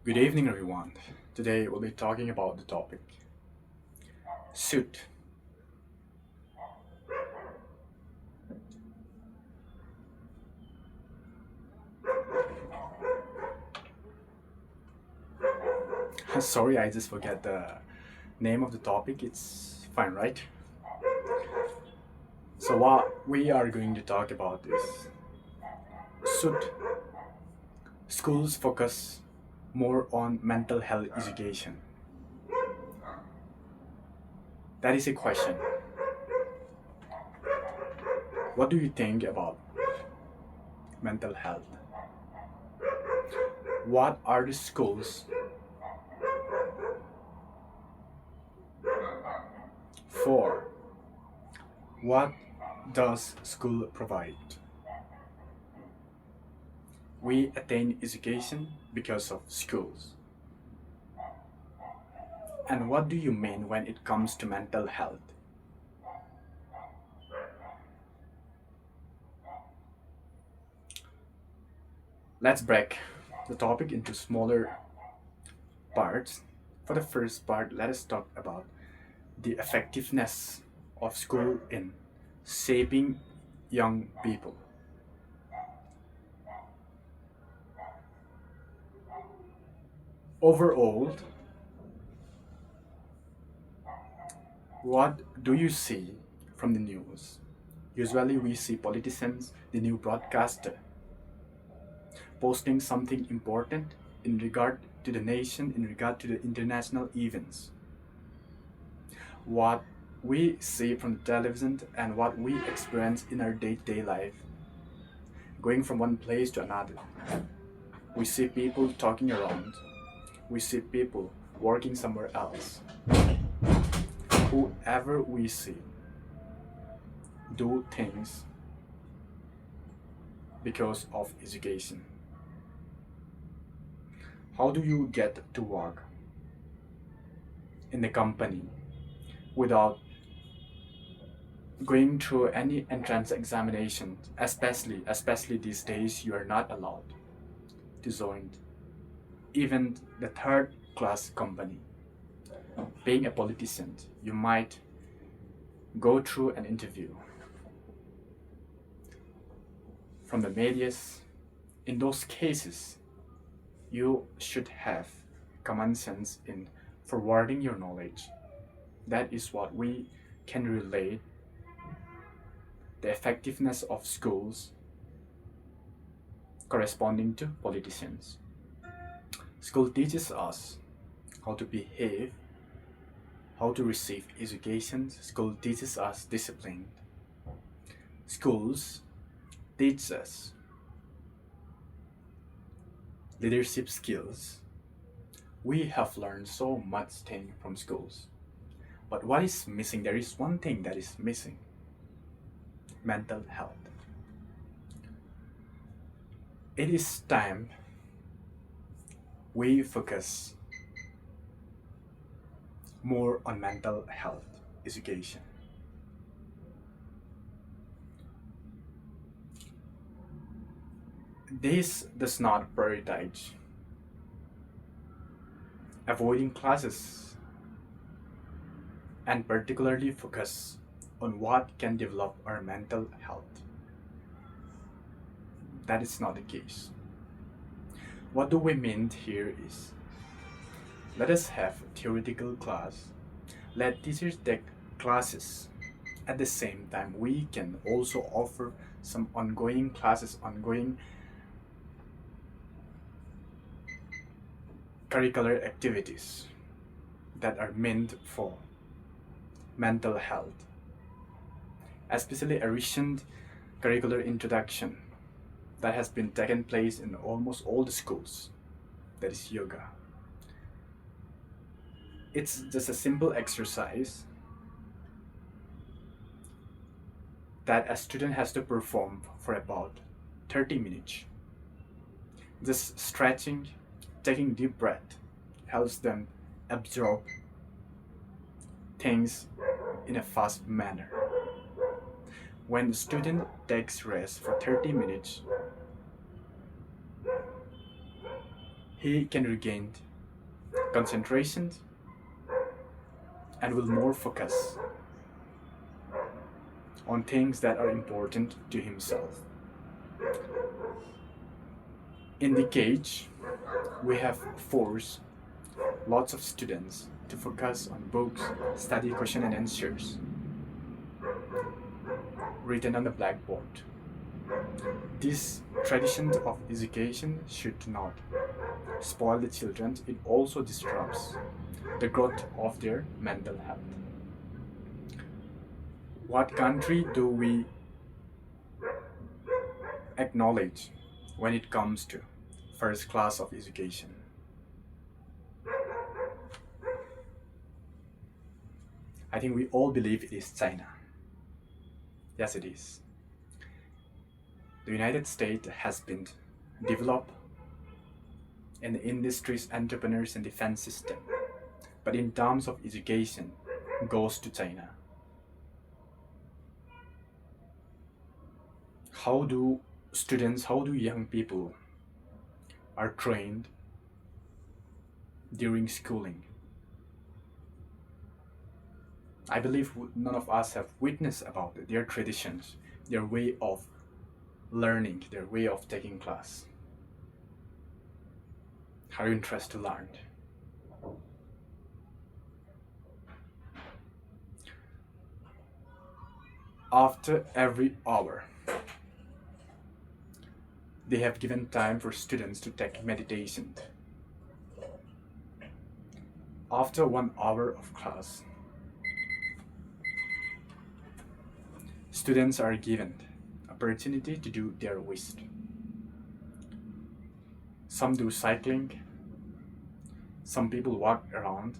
Good evening, everyone. Today we'll be talking about the topic suit. Sorry, I just forget the name of the topic. It's fine, right? So, what we are going to talk about is suit. Schools focus more on mental health education. That is a question. What do you think about mental health? What are the schools for? What does school provide? We attain education because of schools. And what do you mean when it comes to mental health? Let's break the topic into smaller parts. For the first part, let us talk about the effectiveness of school in shaping young people. Overall, what do you see from the news? Usually, we see politicians, the new broadcaster, posting something important in regard to the nation, in regard to the international events. What we see from the television and what we experience in our day-to-day life, going from one place to another. We see people talking around. We see people working somewhere else. Whoever we see do things because of education. How do you get to work in the company without going through any entrance examination? Especially these days, you are not allowed to join even the third class company. Being a politician, you might go through an interview from the medias. In those cases, you should have common sense in forwarding your knowledge. That is what we can relate the effectiveness of schools corresponding to politicians. School teaches us how to behave, how to receive education. School teaches us discipline. Schools teach us leadership skills. We have learned so much thing from schools. But what is missing? There is one thing that is missing: mental health. It is time we focus more on mental health education. This does not prioritize avoiding classes and particularly focus on what can develop our mental health. That is not the case. What do we mean here is, let us have a theoretical class, let teachers take classes. At the same time, we can also offer some ongoing classes, ongoing curricular activities that are meant for mental health, especially a recent curricular introduction that has been taken place in almost all the schools, that is yoga. It's just a simple exercise that a student has to perform for about 30 minutes. Just stretching, taking deep breath helps them absorb things in a fast manner. When the student takes rest for 30 minutes, he can regain concentration and will more focus on things that are important to himself. In the cage, we have forced lots of students to focus on books, study question and answers written on the blackboard. This tradition of education should not spoil the children, it also disrupts the growth of their mental health. What country do we acknowledge when it comes to first class of education? I think we all believe it is China. Yes, it is. The United States has been developed in the industries, entrepreneurs, and defense system, but in terms of education, goes to China. How do students, how do young people are trained during schooling? I believe none of us have witnessed about it, their traditions, their way of learning, their way of taking class. Are you interested to learn? After every hour, they have given time for students to take meditation. After 1 hour of class, students are given opportunity to do their wish. Some do cycling, some people walk around,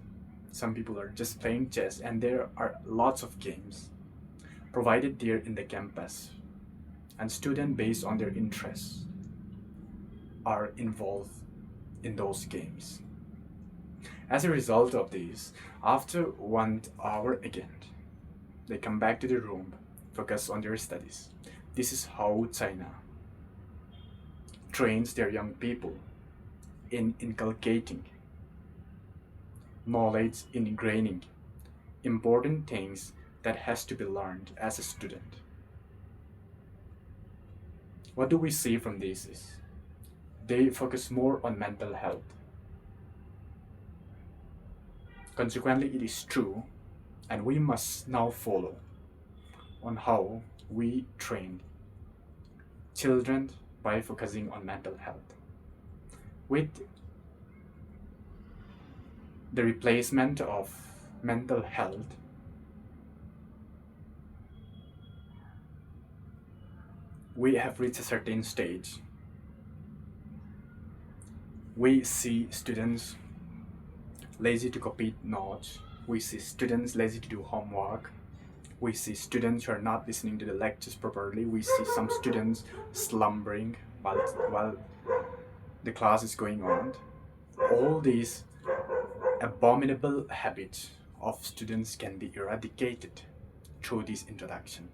some people are just playing chess, and there are lots of games provided there in the campus, and students based on their interests are involved in those games. As a result of this, after 1 hour again, they come back to the room, focus on their studies. This is how China trains their young people in inculcating knowledge, in ingraining important things that has to be learned as a student. What do we see from this is they focus more on mental health. Consequently, it is true, and we must now follow on how we train children by focusing on mental health. With the replacement of mental health, we have reached a certain stage. We see students lazy to copy notes. We see students lazy to do homework. We see students who are not listening to the lectures properly. We see some students slumbering while the class is going on. All these abominable habits of students can be eradicated through this introduction.